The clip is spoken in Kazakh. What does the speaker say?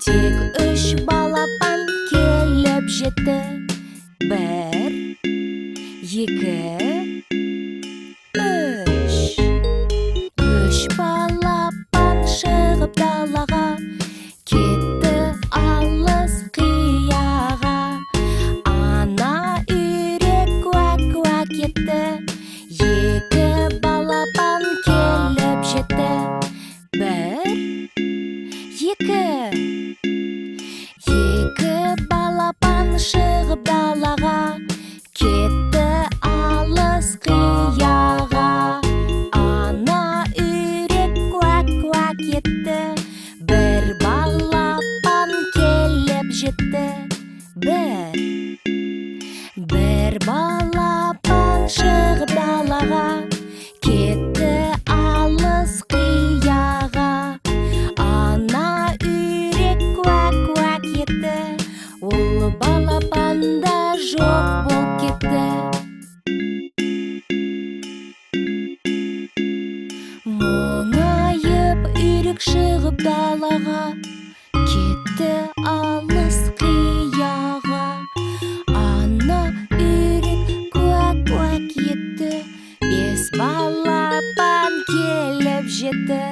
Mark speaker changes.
Speaker 1: Тек үш балапан келіп жетті. Бір, екі, үш. Үш балапан шығып далаға, кетті алыс қияға. Ана үйрек куәк-куәк етті. Екі балапан келіп жетті. Бір, екі. Екі балапан шығып далаға, кетті алыс қияға. Ана үйрек куәк-куәк етті. Бір балапан келіп жетті. Бір балапан шығып далаға, кетті алыс қияға. Ана үйрек куәк-куәк етті. Ол балапан да жоқ болып кетті. Мұңайып үйрек шығып далаға, кетті алыс қияға. Ана үйрек куәк-куәк етті. Бес балапан келіп жетті.